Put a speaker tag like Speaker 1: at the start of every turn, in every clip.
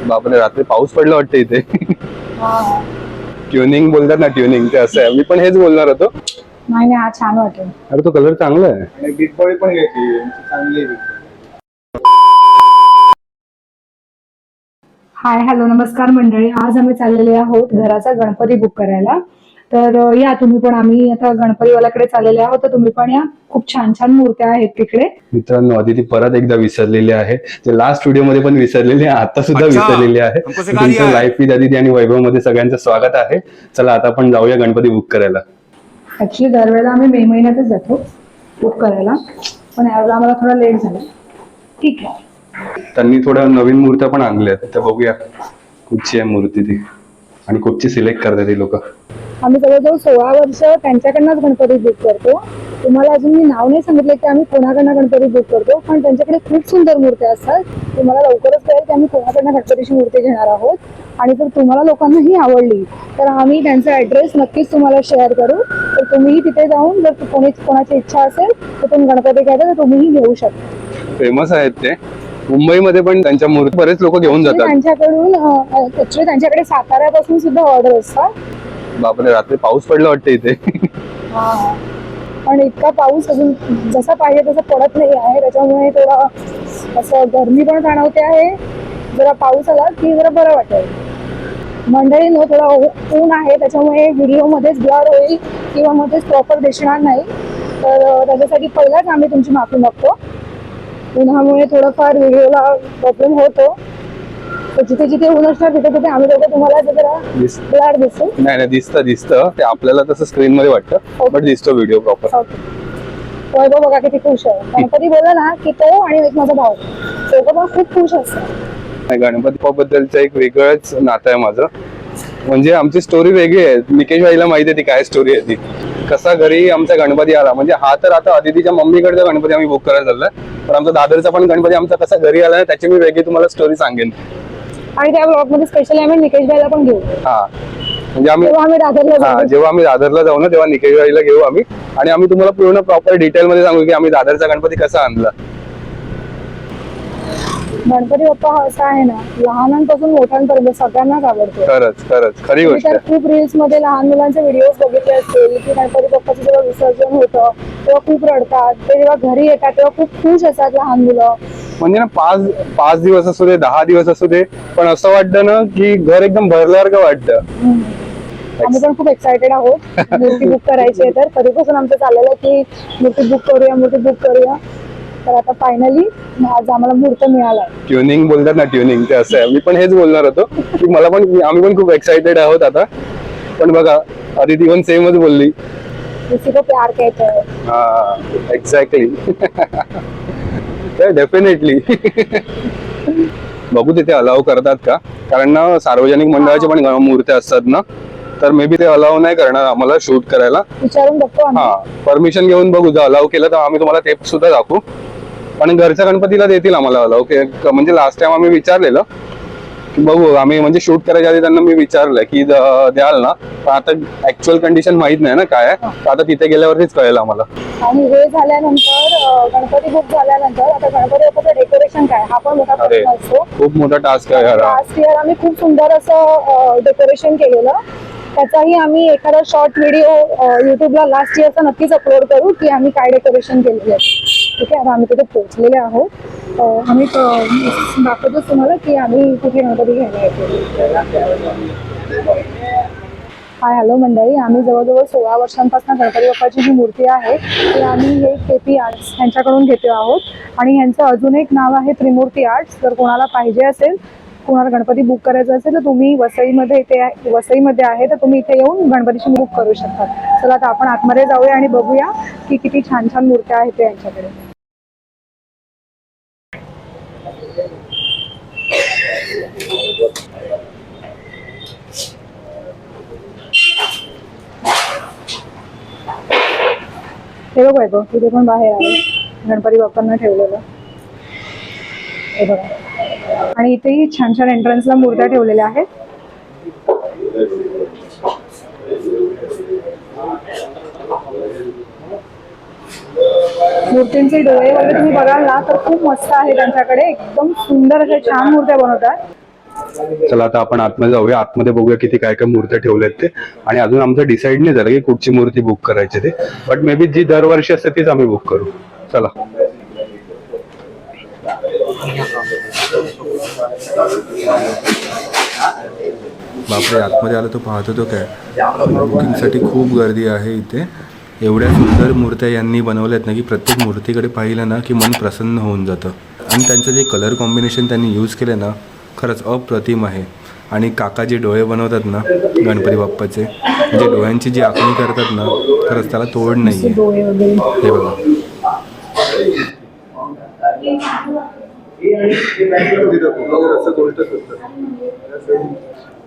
Speaker 1: बापरे, रात्री पाऊस पडला वाटतं इथे. ट्युनिंग बोलतात ना, ट्युनिंग ते असं आहे. मी पण हेच बोलणार होतो.
Speaker 2: नाही हा छान वाटेल.
Speaker 1: अरे तो कलर चांगला आहे.
Speaker 3: आणि बिग बॉडी पण घ्यायची चांगली आहे.
Speaker 2: हाय हॅलो नमस्कार मंडळी. आज आम्ही चाललेले आहोत घराचा गणपती बुक करायला. तर या तुम्ही पण. आम्ही आता गणपतीवाल्याकडे चाललेले आहोत, तर तुम्ही पण या. खूप छान छान मूर्त्या आहेत तिकडे.
Speaker 1: मित्रांनो, आदिती परत एकदा विसरलेली आहे. ते लास्ट व्हिडिओ मध्ये पण विसरलेली आहे, आता सुद्धा विसरलेली आहे. तुमचं लाईफ विथ आदिती आणि वैभव मध्ये सगळ्यांचं स्वागत आहे. चला आता आपण जाऊया गणपती बुक करायला.
Speaker 2: ऍक्च्युली दरवेळेला आम्ही मे महिन्यातच जातो बुक करायला, पण यावेळेला आम्हाला थोडा लेट झाला. ठीक आहे.
Speaker 1: त्यांनी थोड्या नवीन मूर्त्या पण आणल्या आहेत, त्या बघूया. कुठची आहे मूर्ती ती आणि कुठची सिलेक्ट करतात ती लोक.
Speaker 2: आम्ही जवळजवळ 16 वर्ष त्यांच्याकडनंच गणपती बुक करतो. तुम्हाला अजून मी नाव नाही सांगितलं की आम्ही कोणाकडनं गणपती बुक करतो, पण त्यांच्याकडे खूप सुंदर मूर्त्या असतात. तुम्हाला लवकरच कळेल की आम्ही कोणाकडनं गणपतीची मूर्ती घेणार आहोत. आणि जर तुम्हाला लोकांनाही आवडली तर आम्ही त्यांचा ऍड्रेस नक्कीच तुम्हाला शेअर करू. तर तुम्हीही तिथे जाऊन जर कोणाची इच्छा असेल तर तुम्ही गणपती घ्यायचा तर तुम्हीही घेऊ शकता.
Speaker 1: फेमस आहेत ते. मुंबईमध्ये पण त्यांच्या मूर्ती बरेच लोक घेऊन जातात
Speaker 2: त्यांच्याकडून. ऍक्च्युली त्यांच्याकडे साताऱ्यापासून सुद्धा ऑर्डर असतात.
Speaker 1: बापरे, रात्री पाऊस पडला वाटतं इथे.
Speaker 2: पण इतका पाऊस अजून जसा पाहिजे तसा पडत नाही आहे, त्याच्यामुळे थोडा असं गरमी पण जाणवते आहे. जरा पाऊस आला की जरा बरं वाटेल. मंडळी नो थोडा ऊन आहे, त्याच्यामुळे व्हिडिओ मध्येच ब्लर होईल किंवा मध्येच प्रॉपर दिसणार नाही. तर त्याच्यासाठी पहिलाच आम्ही तुमची माफी मागतो. उन्हामुळे थोडंफार व्हिडिओला प्रॉब्लेम होतो. जिथे जिथे ऊन असणार तिथे तिथे आम्ही लोक तुम्हाला जरा ब्लर दिसतो.
Speaker 1: नाही दिसतं ते आपल्याला तसं स्क्रीन मध्ये वाटतं, बट दिसतो व्हिडिओ प्रॉपर.
Speaker 2: वैभव बघा किती खुश आहे. गणपती बोलला ना की तो आणि एक माझा भाऊ दोघं पण खूप खुश असतात.
Speaker 1: गणपती बद्दलचं एक वेगळंच नातं आहे माझं. म्हणजे आमची स्टोरी वेगळी आहे. निकेश भाईला माहिती आहे ती काय स्टोरी आहे ती. कसा घरी आमचा गणपती आला, म्हणजे हा तर आता अदितीच्या मम्मीकडचा गणपती आम्ही बुक करायला चाललाय, पण आमचा दादरचा पण गणपती आमचा कसा घरी आला त्याची मी वेगळी तुम्हाला स्टोरी सांगेन.
Speaker 2: आणि त्या ब्लॉग मध्ये स्पेशली आम्ही निकेश भाईला पण घेऊ.
Speaker 1: म्हणजे
Speaker 2: जेव्हा आम्ही
Speaker 1: दादरला जाऊ ना तेव्हा निकेश भाईला घेऊ आम्ही. आणि आम्ही तुम्हाला पूर्ण प्रॉपर डिटेल मध्ये सांगू की आम्ही दादरचा गणपती कसा आणला.
Speaker 2: गणपती बाप्पा हा असा आहे ना, लहानांपासून मोठ्यांपर्यंत सगळ्यांनाच आवडतो.
Speaker 1: खरंच खरी गोष्ट आहे.
Speaker 2: खूप रील्स मध्ये लहान मुलांचे व्हिडिओज बघितले असतील की गणपती बाप्पाचं जेव्हा विसर्जन होतं तेव्हा खूप रडतात. ते जेव्हा घरी येतात तेव्हा खूप खुश असतात लहान मुलं.
Speaker 1: म्हणजे ना 5 दिवस असू दे 10 दिवस असू दे, पण असं वाटतं ना की घर एकदम भरल्यासारखं वाटतं.
Speaker 2: आम्ही पण खूप एक्सायटेड आहोत मूर्ती बुक करायची आहे. तर कधीपासून आमचं चाललेलं की मूर्ती बुक करूया. तर आता फायनली आज आम्हाला मुहूर्त मिळाला.
Speaker 1: ट्युनिंग बोलतात ना, ट्युनिंग ते असं आहे. मी पण हेच बोलणार होतो की आम्ही पण खूप एक्सायटेड आहोत आता. पण बघा आदिती पण सेमच बोलली,
Speaker 2: किसी को प्यार कहते हैं.
Speaker 1: हा एक्झॅक्टली. डेफिनेटली. बघू तिथे अलाव करतात का, कारण ना सार्वजनिक मंडळाचे पण मूर्त्या असतात ना, तर मे बी ते अलाव नाही करणार आम्हाला शूट करायला.
Speaker 2: विचारून बघतो.
Speaker 1: परमिशन घेऊन बघू. जर अलाव केलं तर आम्ही तुम्हाला ते सुद्धा दाखवू. पण घरच्या गणपतीला देतील आम्हाला अलाव. म्हणजे लास्ट टाइम आम्ही विचारलेलं की बघू आम्ही, म्हणजे शूट करायच्या आधी त्यांना मी विचारलं की द्याल ना, पण आता ऍक्च्युअल कंडिशन माहित नाही ना काय आहे, तर आता तिथे गेल्यावरतीच कळेल आम्हाला.
Speaker 2: आणि हे झाल्यानंतर गणपती बुक झाल्यानंतर आता गणपती बाप्पाचं डेकोरेशन काय हा पण मोठा प्रश्न असतो.
Speaker 1: खूप मोठा टास्क आहे.
Speaker 2: लास्ट इयर आम्ही खूप सुंदर असं डेकोरेशन केलेलं. त्याचाही आम्ही एखादा शॉर्ट व्हिडिओ युट्यूबला लास्ट इयरचा नक्कीच अपलोड करू की आम्ही काय डेकोरेशन केलेलं आहे. ठीक आहे. आता आम्ही तिथे पोहोचलेले आहोत. आम्ही दाखवतो तुम्हाला की आम्ही कुठे गणपती घ्यायला येतो. हाय हॅलो मंडळी. आम्ही जवळजवळ 16 वर्षांपासून गणपती बाप्पाची जी मूर्ती आहे ती आम्ही हे KP आर्ट्स यांच्याकडून घेतो आहोत. आणि ह्यांचं अजून एक नाव आहे त्रिमूर्ती आर्ट्स. जर कोणाला पाहिजे असेल, कोणाला गणपती बुक करायचा असेल तर तुम्ही वसईमध्ये आहे तर तुम्ही इथे येऊन गणपतीची बुक करू शकता. चला आता आपण आतमध्ये जाऊया आणि बघूया की किती छान छान मूर्त्या आहेत यांच्याकडे. हे बघ येतो तिथे पण बाहेर आहे गणपती बाप्पांना ठेवलेलं. हे बघा. आणि इथेही छान छान एंट्रन्सला मूर्त्या ठेवलेल्या आहेत. मूर्तींचे डोळे वगैरे तुम्ही बघाल ना तर खूप मस्त आहे त्यांच्याकडे. एकदम सुंदर अशा छान मूर्त्या बनवतात.
Speaker 1: चला आता आपण आतमध्ये जाऊया, आतमध्ये बघूया किती काय काय मूर्त्या ठेवल्यात ते. आणि अजून आमचं डिसाईड नाही झालं की कुठची मूर्ती बुक करायची ते, बट मे बी जी दरवर्षी असते तीच आम्ही बुक करू. चला.
Speaker 4: बापरे, आतमध्ये आलं तो पाहतो तो काय बुकिंगसाठी खूप गर्दी आहे इथे. एवढ्या सुंदर मूर्त्या यांनी बनवल्यात ना की प्रत्येक मूर्तीकडे पाहिलं ना की मन प्रसन्न होऊन जातं. आणि त्यांचं जे कलर कॉम्बिनेशन त्यांनी यूज केलं ना खरंच अप्रतिम आहे. आणि काका जे डोळे बनवतात ना गणपती बाप्पाचे, जे डोळ्यांची जी आखणी करतात ना, खरंच त्याला तोड नाही आहे.
Speaker 2: डोळे वगैरे
Speaker 4: हे बघा.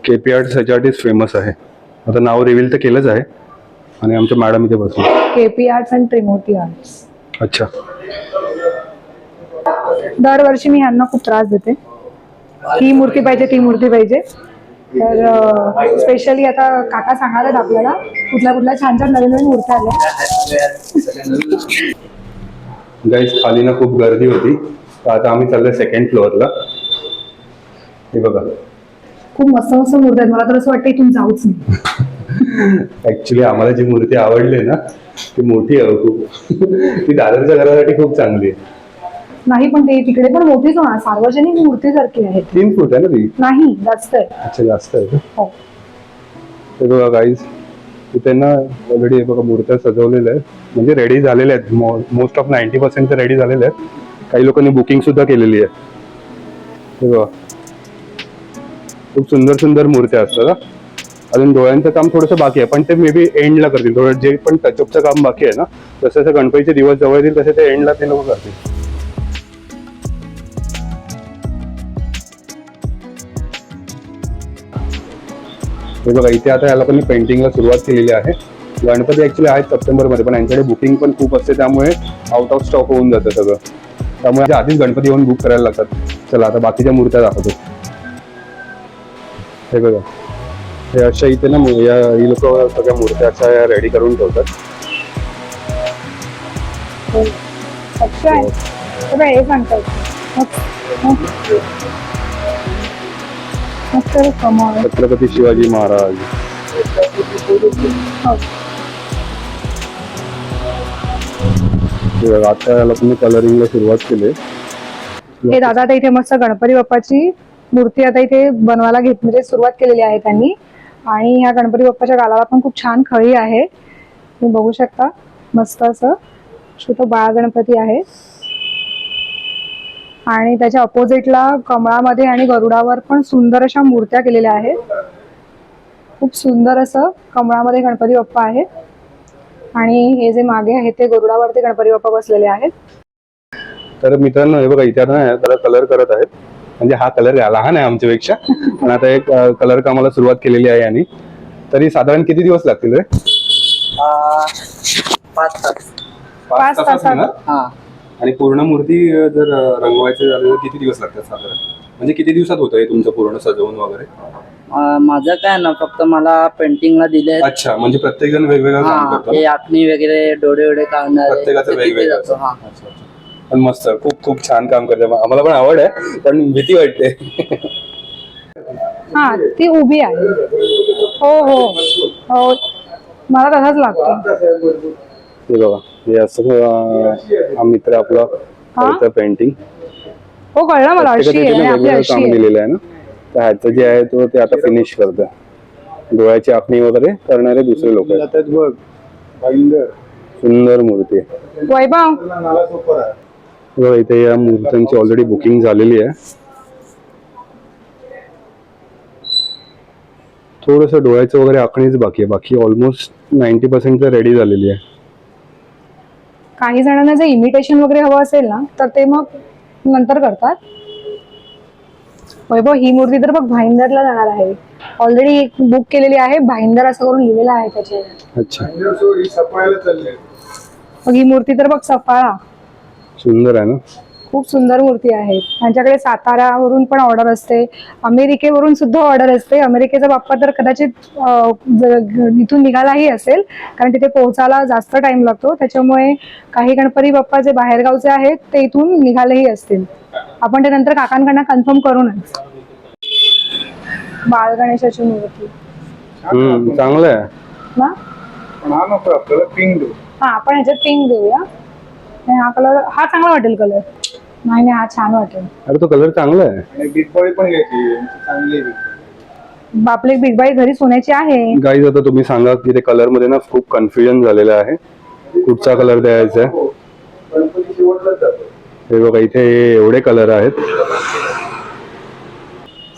Speaker 1: केपी आर्ट ह्याच्यासाठी फेमस आहे. आता नाव रिव्हील तर केलंच आहे. आणि आमच्या मॅडम इथे बसले.
Speaker 2: केपी आर्ट्स आणि त्रिमूर्ती आर्ट्स.
Speaker 1: अच्छा.
Speaker 2: दरवर्षी मी ह्यांना खूप त्रास देते, ही मूर्ती पाहिजे ती मूर्ती पाहिजे. तर स्पेशली आता काका सांगायला आपल्याला कुठल्या कुठल्या छान छान नवीन नवीन मूर्त्या आल्या.
Speaker 1: गाईज खाली ना खूप गर्दी होती, तर आता आम्ही चाललोय सेकंड फ्लोअरला. हे बघा
Speaker 2: खूप मस्त मस्त मूर्ती आहेत. मला तर असं वाटतं इथून जाऊच नाही.
Speaker 1: ऍक्च्युली आम्हाला जी मूर्ती आवडली ना ती मोठी आहे खूप. ती दादरच्या घरासाठी खूप चांगली आहे.
Speaker 2: नाही पण ते तिकडे पण मोठीच होणार, सार्वजनिक मूर्ती सारखी आहे.
Speaker 1: 3 फूट आहे ना ती?
Speaker 2: नाही जास्त आहे.
Speaker 1: अच्छा जास्त आहे का?
Speaker 2: हो.
Speaker 1: हे बघा गाईज, तिथे ना ऑलरेडी हे बघा मूर्त्या सजवलेल्या आहेत, म्हणजे रेडी झालेल्या आहेत. मोस्ट ऑफ 90% रेडी झालेल्या आहेत. काही लोकांनी बुकिंग सुद्धा केलेली आहे. हे बघा खूप सुंदर सुंदर मूर्त्या असतात. अजून डोळ्यांचं काम थोडंसं बाकी आहे, पण ते मे बी एंडला करतील. थोडं जे पण टचअपचं काम बाकी आहे ना, जसं जसं गणपतीचे दिवस जवळ येतील तसे ते एंडला ते लोक करतील. हे बघा इथे आता याला पण पेंटिंगला सुरुवात केलेली आहे. गणपती ऍक्च्युली आहेत सप्टेंबरमध्ये, पण यांच्याकडे बुकिंग पण खूप असते, त्यामुळे आउट ऑफ स्टॉक होऊन जातं सगळं. त्यामुळे आधीच गणपती येऊन बुक करायला लागतात. चला आता बाकीच्या मूर्त्या दाखवतो. हे बघा हे अशा इथे ना ही लोक सगळ्या मूर्त्या अशा रेडी करून ठेवतात.
Speaker 2: अच्छा आहे. हे सांगतात कमाल.
Speaker 1: छत्रपती शिवाजी महाराज. हे बघा आता याला तुम्ही कलरिंगला सुरुवात केली.
Speaker 2: हे दादा आता इथे मस्त गणपती बाप्पाची मूर्ती आता इथे बनवायला म्हणजे सुरुवात केलेली आहे त्यांनी. आणि ह्या गणपती बाप्पाच्या गालाला पण खूप छान खळी आहे, तुम्ही बघू शकता. मस्त असं छोटं बाळ गणपती आहे. आणि त्याच्या अपोजिटला कमळामध्ये आणि गरुडावर पण सुंदर अशा मूर्त्या केलेल्या आहेत. खूप सुंदर असं कमळामध्ये गणपती बाप्पा आहे. आणि हे जे मागे आहे ते गरुडावरती गणपती बाप्पा बसलेले आहेत.
Speaker 1: तर मित्रांनो हे बघा इथे ना त्याला कलर करत आहेत. म्हणजे हा कलर लहान आहे आमच्यापेक्षा, पण आता एक कलर कामाला सुरुवात केलेली आहे. आणि तरी साधारण किती दिवस लागतील रे?
Speaker 3: 5 तास.
Speaker 2: 5 तासात
Speaker 1: ना?
Speaker 3: हा.
Speaker 1: आणि पूर्ण मूर्ती जर रंगवायचे झाले तर किती दिवस लागतात साधारण? म्हणजे किती दिवसात होतं हे तुमचं पूर्ण सजवून वगैरे?
Speaker 3: माझं काय ना, फक्त मला पेंटिंगला दिले.
Speaker 1: अच्छा, म्हणजे प्रत्येक जण वेगवेगळं काम करतो.
Speaker 3: हे आखणी वगैरे डोळे वडे काढणार
Speaker 1: प्रत्येकाचं वेगवेगळं.
Speaker 3: जातो. हा.
Speaker 1: अच्छा, अच्छा. पण मस्त खूप खूप छान काम करते. आम्हाला पण आवड आहे, पण भीती वाटते.
Speaker 2: हा ती उभी आहे. हो हो हो, मला तसाच लागतो.
Speaker 1: हे बघा हे असं हा मित्र आपला करतं पेंटिंग.
Speaker 2: हो कळलं मला. अशी आहे आणि आपली
Speaker 1: वेगवेगळं
Speaker 2: अशी
Speaker 1: काम
Speaker 2: आहे.
Speaker 1: दिलेलं आहे ना, तर ह्याचं जे आहे तो ते आता फिनिश करतं. डोळ्याची आखणी वगैरे करणारे दुसरे लोक आहेत. सुंदर मूर्ती आहे.
Speaker 2: वैभव
Speaker 1: बघा इथे या मूर्त्यांची ऑलरेडी बुकिंग झालेली आहे. थोडस डोळ्याचं वगैरे आखणीच बाकी आहे, बाकी ऑलमोस्ट 90% रेडी झालेली आहे.
Speaker 2: काही जणांना जर इमिटेशन वगैरे हवं असेल ना तर ते मग नंतर करतात. वैभव ही मूर्ती तर बघ भाईंदरला जाणार आहे. ऑलरेडी बुक केलेली आहे. भाईंदर असं करून लिहिलेलं आहे त्याच्यावर.
Speaker 1: अच्छा,
Speaker 2: मग ही मूर्ती तर बघ सफाळा.
Speaker 1: सुंदर आहे ना.
Speaker 2: खूप सुंदर मूर्ती आहे. त्यांच्याकडे साताऱ्यावरून पण ऑर्डर असते, अमेरिकेवरून सुद्धा ऑर्डर असते. अमेरिकेचा बाप्पा तर कदाचित इथून निघालाही असेल, कारण तिथे पोहोचायला जास्त टाइम लागतो. त्याच्यामुळे काही गणपती बाप्पा जे बाहेरगावचे आहेत ते इथून निघालेही असतील. आपण ते नंतर काकांकडनं कन्फर्म करूनच. बाळ गणेशाची मूर्ती
Speaker 1: चांगलं आहे.
Speaker 2: ना.
Speaker 1: हा नको आपल्याला पिंक देऊ.
Speaker 2: हा आपण ह्याच्यात पिंक देऊया. आणि हा कलर हा चांगला वाटेल कलर. नाही नाही हा छान वाटेल.
Speaker 1: अरे तो कलर चांगला आहे. आणि बिग बॉडी पण घ्यायची चांगली आहे.
Speaker 2: आपली बिग बाई घरी सोन्याची आहे.
Speaker 1: गाईज आता तुम्ही सांगा की ते कलर मध्ये ना खूप कन्फ्युजन झालेलं आहे. कुठचा कलर द्यायचा आहे. हे बघा इथे एवढे कलर आहेत.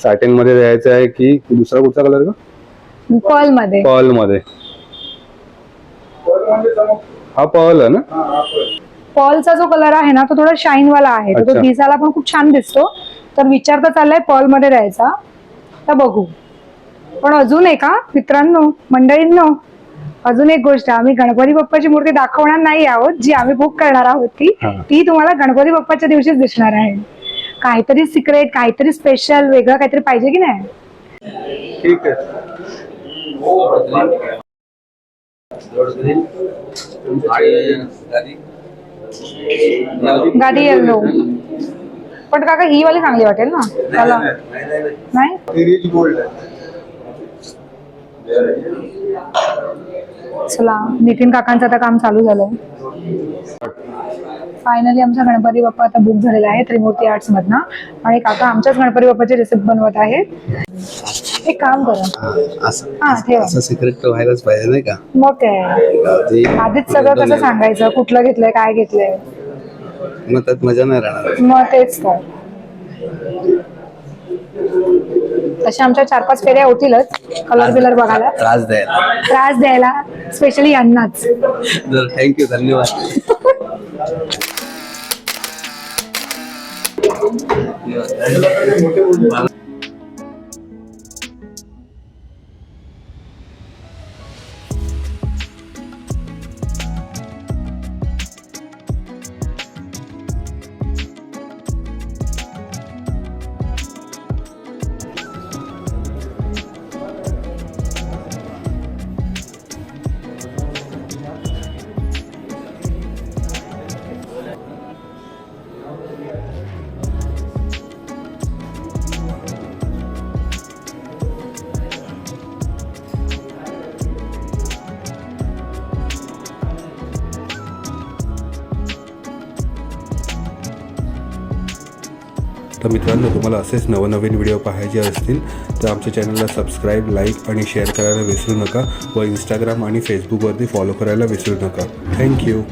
Speaker 1: सॅटिन मध्ये द्यायचं आहे की दुसरा कुठचा कलर का?
Speaker 2: पर्ल मध्ये.
Speaker 1: पर्ल मध्ये. हा पर्ल आहे ना.
Speaker 2: पर्लचा जो कलर आहे ना तो थोडा शाईन वाला आहे. तो
Speaker 1: अच्छा.
Speaker 2: दिसायला पण खूप छान दिसतो. तर विचार तर चाललाय पर्ल मध्ये द्यायचा. तर बघू. पण अजून एक मित्रांनो मंडळींनो अजून एक गोष्ट, आम्ही गणपती बाप्पाची मूर्ती दाखवणार नाही आहोत. जी आम्ही बुक करणार आहोत ती तुम्हाला गणपती बाप्पाच्या दिवशीच दिसणार आहे. काहीतरी सिक्रेट, काहीतरी स्पेशल, वेगळं काहीतरी पाहिजे की नाही.
Speaker 1: ठीक आहे.
Speaker 2: गादी येल्लो. पण काका ही वाली चांगली वाटेल ना त्याला. नाही चला नितीन काकांचं आता काम चालू झालंय. फायनली आमचा गणपती बाप्पा आता बुक झालेला आहे त्रिमूर्ती आर्ट्स मधनं. आणि काका आमच्याच गणपती बाप्पाचे रिसिप्ट बनवत आहेत. एक काम करा हा ठेवा.
Speaker 5: असं सिक्रेट तर व्हायलाच पाहिजे नाही का.
Speaker 2: मग काय आधीच सगळं कसं सांगायचं कुठलं घेतलंय काय घेतलंय.
Speaker 5: मग त्यात मजा नाही राहणार.
Speaker 2: मग तेच तर. तशा आमच्या 4-5 फेऱ्या होतीलच कलर बिलर बघायला.
Speaker 5: त्रास
Speaker 2: द्यायला स्पेशली यांनाच.
Speaker 5: थँक्यू धन्यवाद.
Speaker 4: तर मित्रांनो तुम्हाला असेच नवनवीन व्हिडिओ पाहायचे असतील तर आमच्या चॅनलला सबस्क्राईब, लाईक आणि शेअर करायला विसरू नका व इंस्टाग्राम आणि फेसबुकवरती फॉलो करायला विसरू नका. थँक्यू.